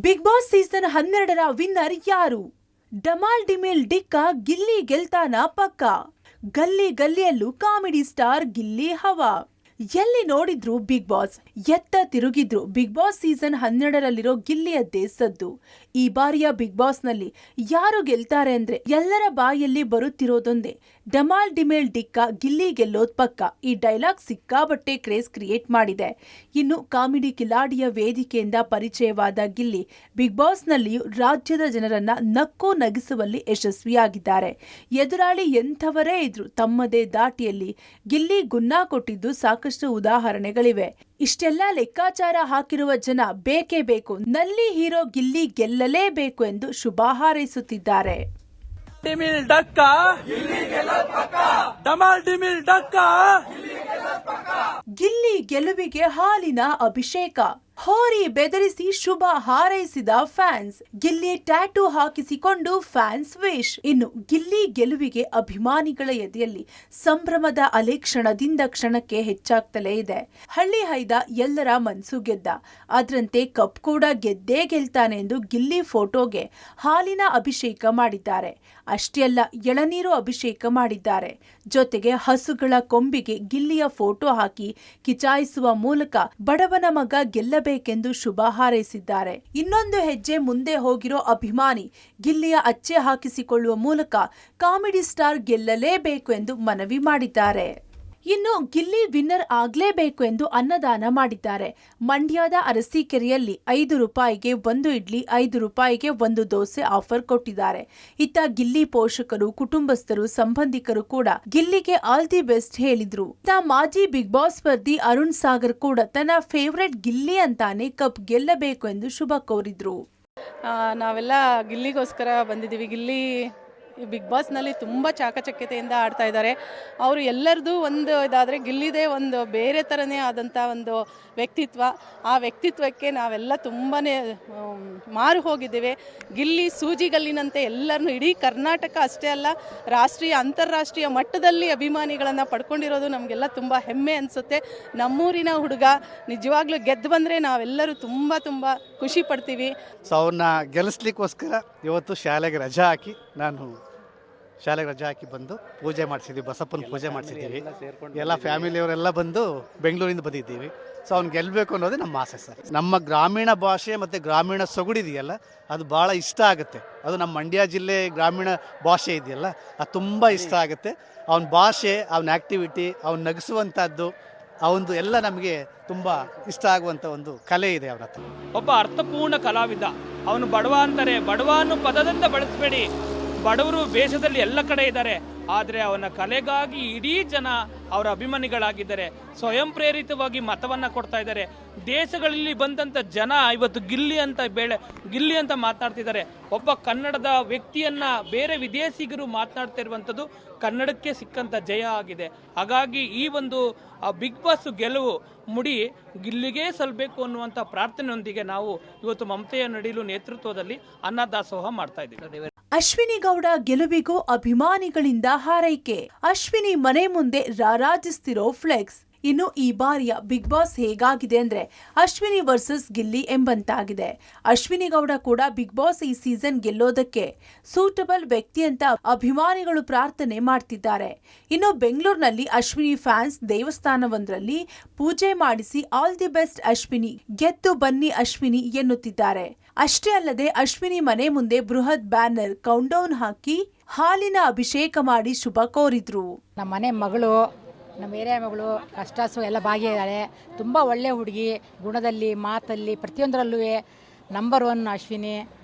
Big boss season 12ರ winner ಯಾರು? ಡಮಾಲ್ ಡಿಮಿಲ್ ಡಿಕ್ಕ ಗಿಲ್ಲಿ ಗೆಲ್ತಾನ ಪಕ್ಕ. ಗಲ್ಲಿ ಗಲ್ಲಿಯಲ್ಲೂ ಕಾಮಿಡಿ ಸ್ಟಾರ್ ಗಿಲ್ಲಿ ಹವಾ. ಎಲ್ಲಿ ನೋಡಿದ್ರು ಬಿಗ್ ಬಾಸ್, ಎತ್ತ ತಿರುಗಿದ್ರು ಬಿಗ್ ಬಾಸ್ ಸೀಸನ್ 12ರಲ್ಲಿರೋ ಗಿಲ್ಲಿಯದ್ದೇ ಸದ್ದು. ಈ ಬಾರಿಯ ಬಿಗ್ ಬಾಸ್ ನಲ್ಲಿ ಯಾರು ಗೆಲ್ತಾರೆ ಅಂದ್ರೆ ಎಲ್ಲರ ಬಾಯಲ್ಲಿ ಬರುತ್ತಿರೋದೊಂದೇ, ಡಮಾಲ್ ಡಿಮಿಲ್ ಡಿಕ್ಕ ಗಿಲ್ಲಿ ಗೆಲ್ಲೋದ್ ಪಕ್ಕ. ಈ ಡೈಲಾಗ್ ಸಿಕ್ಕಾಬಟ್ಟೆ ಕ್ರೇಜ್ ಕ್ರಿಯೇಟ್ ಮಾಡಿದೆ. ಇನ್ನು ಕಾಮಿಡಿ ಕಿಲಾಡಿಯ ವೇದಿಕೆಯಿಂದ ಪರಿಚಯವಾದ ಗಿಲ್ಲಿ ಬಿಗ್ ಬಾಸ್ ನಲ್ಲಿಯೂ ರಾಜ್ಯದ ಜನರನ್ನ ನಕ್ಕು ನಗಿಸುವಲ್ಲಿ ಯಶಸ್ವಿಯಾಗಿದ್ದಾರೆ. ಎದುರಾಳಿ ಎಂಥವರೇ ಇದ್ರು ತಮ್ಮದೇ ದಾಟಿಯಲ್ಲಿ ಗಿಲ್ಲಿ ಗುನ್ನ ಕೊಟ್ಟಿದ್ದು ಸಾಕಷ್ಟು ಉದಾಹರಣೆಗಳಿವೆ. ಇಷ್ಟೆಲ್ಲ ಲೆಕ್ಕಾಚಾರ ಹಾಕಿರುವ ಜನ ಬೇಕೇ ಬೇಕು, ನಲ್ಲಿ ಹೀರೋ ಗಿಲ್ಲಿ ಗೆಲ್ಲಲೇಬೇಕು ಎಂದು ಶುಭ ಹಾರೈಸುತ್ತಿದ್ದಾರೆ. ಗಿಲ್ಲಿ ಗೆಲುವಿಗೆ ಹಾಲಿನ ಅಭಿಷೇಕ. ಹೋರಿ ಬೆದರಿಸಿ ಶುಭ ಹಾರೈಸಿದ ಫ್ಯಾನ್ಸ್. ಗಿಲ್ಲಿ ಟ್ಯಾಟೂ ಹಾಕಿಸಿಕೊಂಡು ಫ್ಯಾನ್ಸ್ ವಿಶ್. ಇನ್ನು ಗಿಲ್ಲಿ ಗೆಲುವಿಗೆ ಅಭಿಮಾನಿಗಳ ಎದೆಯಲ್ಲಿ ಸಂಭ್ರಮದ ಅಲೆ ಕ್ಷಣದಿಂದ ಕ್ಷಣಕ್ಕೆ ಹೆಚ್ಚಾಗ್ತಲೇ ಇದೆ. ಹಳ್ಳಿ ಹೈದ ಎಲ್ಲರ ಮನ್ಸು ಗೆದ್ದ, ಅದರಂತೆ ಕಪ್ ಕೂಡ ಗೆದ್ದೇ ಗೆಲ್ತಾನೆ ಎಂದು ಗಿಲ್ಲಿ ಫೋಟೋಗೆ ಹಾಲಿನ ಅಭಿಷೇಕ ಮಾಡಿದ್ದಾರೆ. ಅಷ್ಟೇ ಅಲ್ಲ, ಎಳನೀರು ಅಭಿಷೇಕ ಮಾಡಿದ್ದಾರೆ. ಜೊತೆಗೆ ಹಸುಗಳ ಕೊಂಬಿಗೆ ಗಿಲ್ಲಿಯ ಫೋಟೋ ಹಾಕಿ ಕಿಚಾಯಿಸುವ ಮೂಲಕ ಬಡವನ ಮಗ ಗೆಲ್ಲಬೇಕೆಂದು ಶುಭ ಹಾರೈಸಿದ್ದಾರೆ. ಇನ್ನೊಂದು ಹೆಜ್ಜೆ ಮುಂದೆ ಹೋಗಿರೋ ಅಭಿಮಾನಿ ಗಿಲ್ಲಿಯ ಅಚ್ಚೆ ಹಾಕಿಸಿಕೊಳ್ಳುವ ಮೂಲಕ ಕಾಮಿಡಿ ಸ್ಟಾರ್ ಗೆಲ್ಲಲೇಬೇಕು ಎಂದು ಮನವಿ ಮಾಡಿದ್ದಾರೆ. ಇನ್ನು ಗಿಲ್ಲಿ ವಿನ್ನರ್ ಆಗ್ಲೇಬೇಕು ಎಂದು ಅನ್ನದಾನ ಮಾಡಿದ್ದಾರೆ. ಮಂಡ್ಯದ ಅರಸೀಕೆರೆಯಲ್ಲಿ 5 ರೂಪಾಯಿಗೆ 1 ಇಡ್ಲಿ, 5 ರೂಪಾಯಿಗೆ 1 ದೋಸೆ ಆಫರ್ ಕೊಟ್ಟಿದ್ದಾರೆ. ಇತ್ತ ಗಿಲ್ಲಿ ಪೋಷಕರು, ಕುಟುಂಬಸ್ಥರು, ಸಂಬಂಧಿಕರು ಕೂಡ ಗಿಲ್ಲಿಗೆ ಆಲ್ ದಿ ಬೆಸ್ಟ್ ಹೇಳಿದ್ರು. ಇತ್ತ ಮಾಜಿ ಬಿಗ್ ಬಾಸ್ ಸ್ಪರ್ಧಿ ಅರುಣ್ ಸಾಗರ್ ಕೂಡ ತನ್ನ ಫೇವರೇಟ್ ಗಿಲ್ಲಿ ಅಂತಾನೆ ಕಪ್ ಗೆಲ್ಲಬೇಕು ಎಂದು ಶುಭ ಕೋರಿದ್ರು. ನಾವೆಲ್ಲ ಗಿಲ್ಲಿಗೋಸ್ಕರ ಬಂದಿದ್ದೀವಿ. ಗಿಲ್ಲಿ ಬಿಗ್ ಬಾಸ್ನಲ್ಲಿ ತುಂಬ ಚಾಕಚಕ್ಯತೆಯಿಂದ ಆಡ್ತಾ ಇದ್ದಾರೆ. ಅವರು ಎಲ್ಲರದು ಒಂದು ಇದಾದರೆ ಗಿಲ್ಲಿದೇ ಒಂದು ಬೇರೆ ಥರನೇ ಆದಂಥ ಒಂದು ವ್ಯಕ್ತಿತ್ವ. ಆ ವ್ಯಕ್ತಿತ್ವಕ್ಕೆ ನಾವೆಲ್ಲ ತುಂಬಾ ಮಾರು ಹೋಗಿದ್ದೇವೆ. ಗಿಲ್ಲಿ ಸೂಜಿಗಲ್ಲಿನಂತೆ ಎಲ್ಲರನ್ನೂ ಇಡೀ ಕರ್ನಾಟಕ ಅಷ್ಟೇ ಅಲ್ಲ, ರಾಷ್ಟ್ರೀಯ ಅಂತಾರಾಷ್ಟ್ರೀಯ ಮಟ್ಟದಲ್ಲಿ ಅಭಿಮಾನಿಗಳನ್ನು ಪಡ್ಕೊಂಡಿರೋದು ನಮಗೆಲ್ಲ ತುಂಬ ಹೆಮ್ಮೆ ಅನಿಸುತ್ತೆ. ನಮ್ಮೂರಿನ ಹುಡುಗ ನಿಜವಾಗ್ಲೂ ಗೆದ್ದು ಬಂದರೆ ನಾವೆಲ್ಲರೂ ತುಂಬ ತುಂಬ ಖುಷಿ ಪಡ್ತೀವಿ. ಸೊ ಅವ್ರನ್ನ ಗೆಲ್ಲಿಸ್ಲಿಕ್ಕೋಸ್ಕರ ಇವತ್ತು ಶಾಲೆಗೆ ರಜಾ ಹಾಕಿ ಬಂದು ಪೂಜೆ ಮಾಡಿಸಿದ್ವಿ, ಬಸಪ್ಪನ ಪೂಜೆ ಮಾಡಿಸಿದ್ದೀವಿ. ಎಲ್ಲ ಫ್ಯಾಮಿಲಿಯವರೆಲ್ಲ ಬಂದು ಬೆಂಗಳೂರಿಂದ ಬಂದಿದ್ದೀವಿ. ಸೊ ಅವ್ನು ಗೆಲ್ಲಬೇಕು ಅನ್ನೋದೇ ನಮ್ಮ ಆಸೆ ಸರ್. ನಮ್ಮ ಗ್ರಾಮೀಣ ಭಾಷೆ ಮತ್ತು ಗ್ರಾಮೀಣ ಸೊಗಡಿದೆಯಲ್ಲ, ಅದು ಭಾಳ ಇಷ್ಟ ಆಗುತ್ತೆ. ಅದು ನಮ್ಮ ಮಂಡ್ಯ ಜಿಲ್ಲೆ ಗ್ರಾಮೀಣ ಭಾಷೆ ಇದೆಯಲ್ಲ, ಅದು ತುಂಬ ಇಷ್ಟ ಆಗುತ್ತೆ. ಅವನ ಭಾಷೆ, ಅವನ ಆ್ಯಕ್ಟಿವಿಟಿ, ಅವ್ನು ನಗಿಸುವಂಥದ್ದು, ಅವಂದು ಎಲ್ಲ ನಮಗೆ ತುಂಬ ಇಷ್ಟ ಆಗುವಂಥ ಒಂದು ಕಲೆ ಇದೆ ಅವರ ಹತ್ರ. ಒಬ್ಬ ಅರ್ಥಪೂರ್ಣ ಕಲಾವಿದ. ಅವನು ಬಡವ ಅಂತಾರೆ, ಬಡವ ಅನ್ನೋ ಪದದಿಂದ ಬಳಸಬೇಡಿ. ಬಡವರು ದೇಶದಲ್ಲಿ ಎಲ್ಲ ಕಡೆ ಇದ್ದಾರೆ, ಆದರೆ ಅವನ ಕಲೆಗಾಗಿ ಇಡೀ ಜನ ಅವರ ಅಭಿಮಾನಿಗಳಾಗಿದ್ದಾರೆ. ಸ್ವಯಂ ಪ್ರೇರಿತವಾಗಿ ಮತವನ್ನು ಕೊಡ್ತಾ ಇದ್ದಾರೆ. ದೇಶಗಳಲ್ಲಿ ಬಂದಂಥ ಜನ ಇವತ್ತು ಗಿಲ್ಲಿ ಅಂತ ಮಾತನಾಡ್ತಿದ್ದಾರೆ. ಒಬ್ಬ ಕನ್ನಡದ ವ್ಯಕ್ತಿಯನ್ನ ಬೇರೆ ವಿದೇಶಿಗರು ಮಾತನಾಡ್ತಾ ಇರುವಂಥದ್ದು ಕನ್ನಡಕ್ಕೆ ಸಿಕ್ಕಂಥ ಜಯ ಆಗಿದೆ. ಹಾಗಾಗಿ ಈ ಒಂದು ಬಿಗ್ ಬಾಸ್ ಗೆಲುವು ಮುಡಿ ಗಿಲ್ಲಿಗೆ ಸಲ್ಲಬೇಕು ಅನ್ನುವಂಥ ಪ್ರಾರ್ಥನೆಯೊಂದಿಗೆ ನಾವು ಇವತ್ತು ಮಮತೆಯ ನಡಿಲು ನೇತೃತ್ವದಲ್ಲಿ ಅನ್ನದಾಸೋಹ ಮಾಡ್ತಾ ಇದ್ದೀವಿ. ಅಶ್ವಿನಿ ಗೌಡ ಗೆಲುವಿಗೂ ಅಭಿಮಾನಿಗಳಿಂದ ಹಾರೈಕೆ. ಅಶ್ವಿನಿ ಮನೆ ಮುಂದೆ ರಾರಾಜಿಸ್ತಿರೋ ಫ್ಲೆಕ್ಸ್. ಇನ್ನು ಈ ಬಾರಿಯ ಬಿಗ್ ಬಾಸ್ ಹೇಗಾಗಿದೆ ಅಂದ್ರೆ ಅಶ್ವಿನಿ ವರ್ಸಸ್ ಗಿಲ್ಲಿ ಎಂಬಂತಾಗಿದೆ. ಅಶ್ವಿನಿ ಗೌಡ ಕೂಡ ಬಿಗ್ ಬಾಸ್ ಈ ಸೀಸನ್ ಗೆಲ್ಲೋದಕ್ಕೆ ಸೂಟಬಲ್ ವ್ಯಕ್ತಿ ಅಂತ ಅಭಿಮಾನಿಗಳು ಪ್ರಾರ್ಥನೆ ಮಾಡ್ತಿದ್ದಾರೆ. ಇನ್ನು ಬೆಂಗಳೂರಿನಲ್ಲಿ ಅಶ್ವಿನಿ ಫ್ಯಾನ್ಸ್ ದೇವಸ್ಥಾನವೊಂದರಲ್ಲಿ ಪೂಜೆ ಮಾಡಿಸಿ ಆಲ್ ದಿ ಬೆಸ್ಟ್ ಅಶ್ವಿನಿ, ಗೆದ್ದು ಬನ್ನಿ ಅಶ್ವಿನಿ ಎನ್ನುತ್ತಿದ್ದಾರೆ. ಅಷ್ಟೇ ಅಲ್ಲದೆ ಅಶ್ವಿನಿ ಮನೆ ಮುಂದೆ ಬೃಹತ್ ಬ್ಯಾನರ್ ಕೌಂಟ್ಡೌನ್ ಹಾಕಿ ಹಾಲಿನ ಅಭಿಷೇಕ ಮಾಡಿ ಶುಭ ಕೋರಿದ್ರು. ನಮ್ಮ ಮನೆ ಮಗಳು, ನಮ್ಮ ಏರಿಯಾ ಮಗಳು ಕಷ್ಟ ಎಲ್ಲ ಭಾಗಿಯಾಗಿದ್ದಾಳೆ. ತುಂಬ ಒಳ್ಳೆ ಹುಡುಗಿ, ಗುಣದಲ್ಲಿ, ಮಾತಲ್ಲಿ, ಪ್ರತಿಯೊಂದರಲ್ಲೂ ನಂಬರ್ 1 ಅಶ್ವಿನಿ.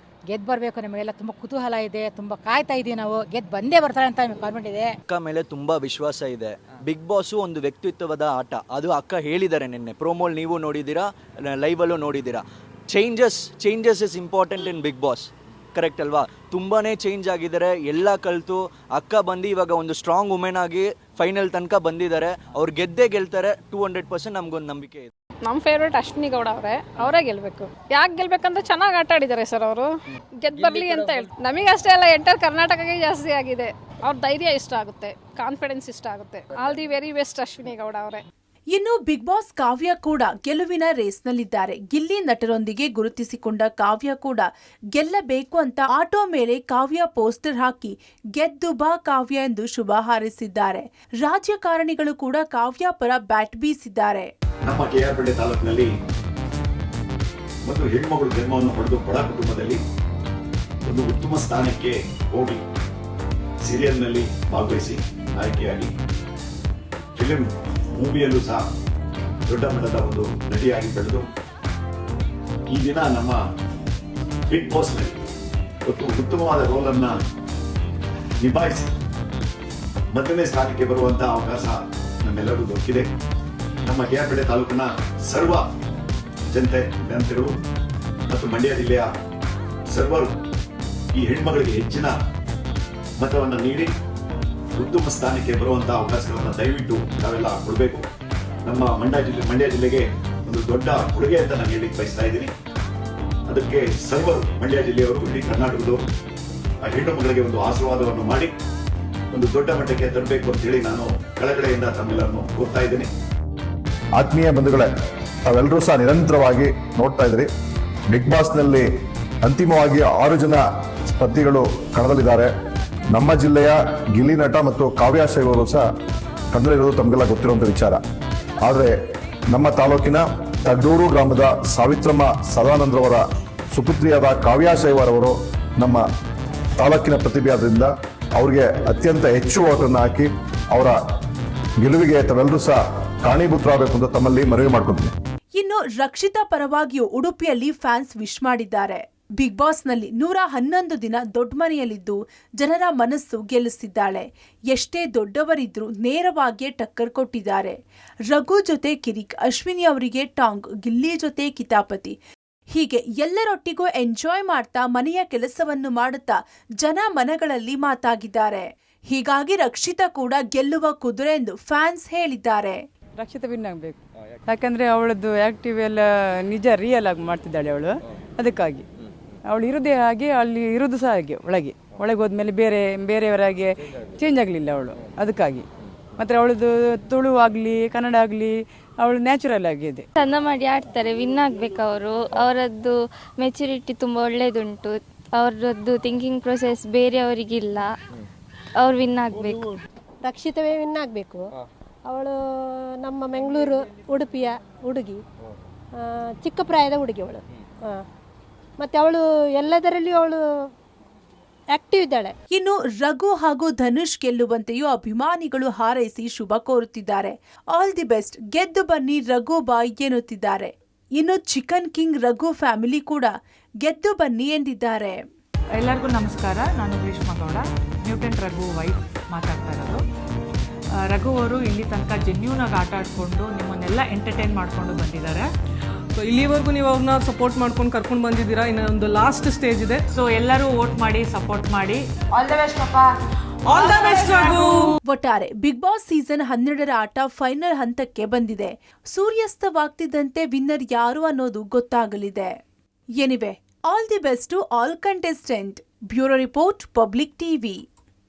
ಗೆದ್ದು ಬರಬೇಕು, ನಮಗೆಲ್ಲ ತುಂಬ ಕುತೂಹಲ ಇದೆ, ತುಂಬ ಕಾಯ್ತಾ ಇದ್ದೀವಿ. ನಾವು ಗೆದ್ದು ಬಂದೇ ಬರ್ತಾರೆ ಅಂತ ನಮಗೆ ಕಾನ್ಫಿಡೆಂಟ್ ಇದೆ. ಅಕ್ಕ ಮೇಲೆ ತುಂಬ ವಿಶ್ವಾಸ ಇದೆ. ಬಿಗ್ ಬಾಸು ಒಂದು ವ್ಯಕ್ತಿತ್ವದ ಆಟ, ಅದು ಅಕ್ಕ ಹೇಳಿದ್ದಾರೆ ನಿನ್ನೆ ಪ್ರೋಮೋಲ್, ನೀವು ನೋಡಿದ್ದೀರಾ, ಲೈವಲ್ಲೂ ನೋಡಿದ್ದೀರಾ. Changes is important in Bigg Boss, correct ಅಲ್ವಾ? ತುಂಬಾ ಚೇಂಜ್ ಆಗಿದ್ದಾರೆ, ಎಲ್ಲ ಕಲಿತು ಅಕ್ಕ ಬಂದು ಇವಾಗ ಒಂದು ಸ್ಟ್ರಾಂಗ್ ವುಮೆನ್ ಆಗಿ ಫೈನಲ್ ತನಕ ಬಂದಿದ್ದಾರೆ. ಅವ್ರು ಗೆದ್ದೇ ಗೆಲ್ತಾರೆ 200%. ನಮಗೊಂದು ನಂಬಿಕೆ ಇದೆ. ನಮ್ಮ ಫೇವ್ರೇಟ್ ಅಶ್ವಿನಿ ಗೌಡ ಅವರೇ ಗೆಲ್ಬೇಕು. ಯಾಕೆ ಗೆಲ್ಬೇಕಂತ ಚೆನ್ನಾಗಿ ಆಟ ಆಡಿದ್ದಾರೆ ಸರ್. ಅವರು ಗೆದ್ದು ಬರಲಿ ಅಂತ ಹೇಳ್ತಾರೆ. ನಮಗಷ್ಟೇ ಅಲ್ಲ, ಎಂಟರ್ ಕರ್ನಾಟಕಕ್ಕೆ ಜಾಸ್ತಿ ಆಗಿದೆ. ಅವ್ರ ಧೈರ್ಯ ಇಷ್ಟ ಆಗುತ್ತೆ, ಕಾನ್ಫಿಡೆನ್ಸ್ ಇಷ್ಟ ಆಗುತ್ತೆ. All the very best Ashwini Gowda ಅವರೇ. ಇನ್ನು ಬಿಗ್ ಬಾಸ್ ಕಾವ್ಯ ಕೂಡ ಗೆಲುವಿನ ರೇಸ್ನಲ್ಲಿದ್ದಾರೆ. ಗಿಲ್ಲಿ ನಟರೊಂದಿಗೆ ಗುರುತಿಸಿಕೊಂಡ ಕಾವ್ಯ ಕೂಡ ಗೆಲ್ಲಬೇಕು ಅಂತ ಆಟೋ ಮೇಲೆ ಕಾವ್ಯ ಪೋಸ್ಟರ್ ಹಾಕಿ ಗೆದ್ದು ಬಾ ಕಾವ್ಯ ಎಂದು ಶುಭ ಹಾರೈಸಿದ್ದಾರೆ. ರಾಜಕಾರಣಿಗಳು ಕೂಡ ಕಾವ್ಯ ಪರ ಬ್ಯಾಟ್ ಬೀಸಿದ್ದಾರೆ. ನಮ್ಮ ಕೆಆರ್ಪೇಟೆ ತಾಲೂಕಿನಲ್ಲಿ ಒಂದು ಹೆಣ್ಮಗಳು ಜನ್ಮವನ್ನು ಪಡೆದು ಬಡ ಕುಟುಂಬದಲ್ಲಿ ಒಂದು ಉತ್ತಮ ಸ್ಥಾನಕ್ಕೆ ಹೋಗಿ ಸೀರಿಯಲ್ನಲ್ಲಿ ಭಾಗವಹಿಸಿ ಆಯ್ಕೆಯಾಗಿ ಫಿಲ್ಮ್ ಮೂವಿಯಲ್ಲೂ ಸಹ ದೊಡ್ಡ ಮಟ್ಟದ ಒಂದು ನಟಿಯಾಗಿ ಬೆಳೆದು ಈ ದಿನ ನಮ್ಮ ಬಿಗ್ ಬಾಸ್ನಲ್ಲಿ ಒಂದು ಉತ್ತಮವಾದ ರೋಲನ್ನ ನಿಭಾಯಿಸಿ ಮೊದಲನೇ ಸ್ಥಾನಕ್ಕೆ ಬರುವಂತಹ ಅವಕಾಶ ನಮ್ಮೆಲ್ಲರೂ ದೊರಕಿದೆ. ನಮ್ಮ ಕೆಆರ್ಪೇಟೆ ತಾಲೂಕಿನ ಸರ್ವ ಜನತೆಗಳು ಮತ್ತು ಮಂಡ್ಯ ಜಿಲ್ಲೆಯ ಸರ್ವರು ಈ ಹೆಣ್ಮಗಳಿಗೆ ಹೆಚ್ಚಿನ ಮತವನ್ನು ನೀಡಿ ಉತ್ತಮ ಸ್ಥಾನಕ್ಕೆ ಬರುವಂತಹ ಅವಕಾಶಗಳನ್ನು ದಯವಿಟ್ಟು ನಾವೆಲ್ಲ ಕೊಡಬೇಕು. ನಮ್ಮ ಮಂಡ್ಯ ಜಿಲ್ಲೆಗೆ ಒಂದು ದೊಡ್ಡ ಕೊಡುಗೆ ಅಂತ ನಾನು ಹೇಳಿಕ್ಕೆ ಬಯಸ್ತಾ ಇದ್ದೀನಿ. ಅದಕ್ಕೆ ಸರ್ವರು ಮಂಡ್ಯ ಜಿಲ್ಲೆಯವರು, ಇಡೀ ಕರ್ನಾಟಕದವರು ಆ ಹೆಣ್ಣು ಮಗಳಿಗೆ ಒಂದು ಆಶೀರ್ವಾದವನ್ನು ಮಾಡಿ ಒಂದು ದೊಡ್ಡ ಮಟ್ಟಕ್ಕೆ ತರಬೇಕು ಅಂತ ಹೇಳಿ ನಾನು ಕಳಕಳೆಯಿಂದ ತಮ್ಮೆಲ್ಲರನ್ನು ಕೋರ್ತಾ ಇದ್ದೀನಿ. ಆತ್ಮೀಯ ಬಂಧುಗಳೇ, ತಾವೆಲ್ಲರೂ ಸಹ ನಿರಂತರವಾಗಿ ನೋಡ್ತಾ ಇದ್ರಿ. ಬಿಗ್ ಬಾಸ್ನಲ್ಲಿ ಅಂತಿಮವಾಗಿ 6 ಜನ ಸ್ಪರ್ಧಿಗಳು ಕಣದಲ್ಲಿದ್ದಾರೆ. ನಮ್ಮ ಜಿಲ್ಲೆಯ ಗಿಲ್ಲಿ ನಟ ಮತ್ತು ಕಾವ್ಯ ಶೈವರು ಸಹ ಕಣದಲ್ಲಿರೋದು ತಮಗೆಲ್ಲ ಗೊತ್ತಿರುವಂಥ ವಿಚಾರ. ಆದರೆ ನಮ್ಮ ತಾಲೂಕಿನ ತಡ್ಡೂರು ಗ್ರಾಮದ ಸಾವಿತ್ರಮ್ಮ ಸದಾನಂದ್ರವರ ಸುಪುತ್ರಿಯಾದ ಕಾವ್ಯ ಶೈವರವರು ನಮ್ಮ ತಾಲೂಕಿನ ಪ್ರತಿಭೆಯಾದ್ರಿಂದ ಅವರಿಗೆ ಅತ್ಯಂತ ಹೆಚ್ಚು ಓಟನ್ನು ಹಾಕಿ ಅವರ ಗೆಲುವಿಗೆ ತಾವೆಲ್ಲರೂ ಸಹ ಕಾರಣೀಭೂತರಾಗಬೇಕು ಅಂತ ತಮ್ಮಲ್ಲಿ ಮನವಿ ಮಾಡ್ಕೊತೀನಿ. ಇನ್ನು ರಕ್ಷಿತಾ ಪರವಾಗಿಯೂ ಉಡುಪಿಯಲ್ಲಿ ಫ್ಯಾನ್ಸ್ ವಿಶ್ ಮಾಡಿದ್ದಾರೆ. ಬಿಗ್ ಬಾಸ್ನಲ್ಲಿ 111 ದಿನ ದೊಡ್ಡ ಮನೆಯಲ್ಲಿದ್ದು ಜನರ ಮನಸ್ಸು ಗೆಲ್ಲಿಸಿದ್ದಾಳೆ. ಎಷ್ಟೇ ದೊಡ್ಡವರಿದ್ರೂ ನೇರವಾಗಿಯೇ ಟಕ್ಕರ್ ಕೊಟ್ಟಿದ್ದಾರೆ. ರಘು ಜೊತೆ ಕಿರಿಕ್, ಅಶ್ವಿನಿ ಅವರಿಗೆ ಟಾಂಗ್, ಗಿಲ್ಲಿ ಜೊತೆ ಕಿತಾಪತಿ, ಹೀಗೆ ಎಲ್ಲರೊಟ್ಟಿಗೂ ಎಂಜಾಯ್ ಮಾಡ್ತಾ ಮನೆಯ ಕೆಲಸವನ್ನು ಮಾಡುತ್ತಾ ಜನ ಮನಗಳಲ್ಲಿ ಮಾತಾಗಿದ್ದಾರೆ. ಹೀಗಾಗಿ ರಕ್ಷಿತಾ ಕೂಡ ಗೆಲ್ಲುವ ಕುದುರೆ ಎಂದು ಫ್ಯಾನ್ಸ್ ಹೇಳಿದ್ದಾರೆ. ರಕ್ಷಿತಾ ವಿನ್ ಆಗಬೇಕು, ಯಾಕಂದರೆ ಅವಳದ್ದು ಆ್ಯಕ್ಟಿವ್ ಎಲ್ಲ ನಿಜ ರಿಯಲ್ ಆಗಿ ಮಾಡ್ತಿದ್ದಾಳೆ ಅವಳು. ಅದಕ್ಕಾಗಿ ಅವಳು ಇರೋದೇ ಹಾಗೆ, ಅಲ್ಲಿ ಇರೋದು ಸಹ ಹಾಗೆ, ಒಳಗೆ ಹೋದ್ಮೇಲೆ ಬೇರೆಯವರಾಗೆ ಚೇಂಜ್ ಆಗಲಿಲ್ಲ ಅವಳು. ಅದಕ್ಕಾಗಿ ಮತ್ತು ಅವಳದು ತುಳು ಆಗಲಿ ಕನ್ನಡ ಆಗಲಿ ಅವಳು ನ್ಯಾಚುರಲ್ ಆಗಿದೆ. ಚಂದ ಮಾಡಿ ಆಡ್ತಾರೆ, ವಿನ್ ಆಗಬೇಕು ಅವರು. ಅವರದ್ದು ಮೆಚುರಿಟಿ ತುಂಬ ಒಳ್ಳೆಯದುಂಟು. ಅವರದ್ದು ಥಿಂಕಿಂಗ್ ಪ್ರೊಸೆಸ್ ಬೇರೆಯವರಿಗಿಲ್ಲ. ಅವ್ರು ವಿನ್ ಆಗಬೇಕು. ರಕ್ಷಿತವೇ ವಿನ್ ಆಗಬೇಕು. ಅವಳು ನಮ್ಮ ಮಂಗಳೂರು ಉಡುಪಿಯ ಹುಡುಗಿ, ಚಿಕ್ಕ ಪ್ರಾಯದ ಹುಡುಗಿ ಅವಳು. ಮತ್ತು ಅವಳು ಎಲ್ಲದರಲ್ಲಿಯೂ ಅವಳು ಆಕ್ಟಿವ್ ಇದ್ದಾಳೆ. ಇನ್ನು ರಘು ಹಾಗೂ ಧನುಷ್ ಗೆಲ್ಲುವಂತೆಯೂ ಅಭಿಮಾನಿಗಳು ಹಾರೈಸಿ ಶುಭ ಕೋರುತ್ತಿದ್ದಾರೆ. ಆಲ್ ದಿ ಬೆಸ್ಟ್, ಗೆದ್ದು ಬನ್ನಿ ರಘು ಬಾಯ್ ಎನ್ನುತ್ತಿದ್ದಾರೆ. ಇನ್ನು ಚಿಕನ್ ಕಿಂಗ್ ರಘು ಫ್ಯಾಮಿಲಿ ಕೂಡ ಗೆದ್ದು ಬನ್ನಿ ಎಂದಿದ್ದಾರೆ. ಎಲ್ಲರಿಗೂ ನಮಸ್ಕಾರ. ನಾನು ಗ್ರೀಷ್ಮಾ ಗೌಡ, ನ್ಯೂಟನ್ ರಘು ವೈಫ್ ಮಾತಾಡ್ತಾ ಇರೋದು. ರಘು ಅವರು ಇಲ್ಲಿ ತನಕ ಜೆನ್ಯೂನ್ ಆಗಿ ಆಟ ಆಡಿಕೊಂಡು ನಿಮ್ಮನ್ನೆಲ್ಲ ಎಂಟರ್ಟೈನ್ ಮಾಡಿಕೊಂಡು ಬಂದಿದ್ದಾರೆ. ಸೊ ಇಲ್ಲಿವರೆಗೂ ನೀವು ಅವ್ರನ್ನ ಸಪೋರ್ಟ್ ಮಾಡ್ಕೊಂಡು ಕರ್ಕೊಂಡು ಬಂದಿದ್ದೀರಾ. ಇನ್ನೊಂದು ಲಾಸ್ಟ್ ಸ್ಟೇಜ್ ಇದೆ. ಸೊ ಎಲ್ಲರೂ ವೋಟ್ ಮಾಡಿ, ಸಪೋರ್ಟ್ ಮಾಡಿ. All the best papa. All the best Raghu. ಒಟ್ಟಾರೆ ಬಿಗ್ ಬಾಸ್ ಸೀಸನ್ 12ರ ಆಟ ಫೈನಲ್ ಹಂತಕ್ಕೆ ಬಂದಿದೆ. ಸೂರ್ಯಾಸ್ತವಾಗ್ತಿದ್ದಂತೆ ವಿನ್ನರ್ ಯಾರು ಅನ್ನೋದು ಗೊತ್ತಾಗಲಿದೆ. Anyway, all the best to all contestant. Bureau report, public TV.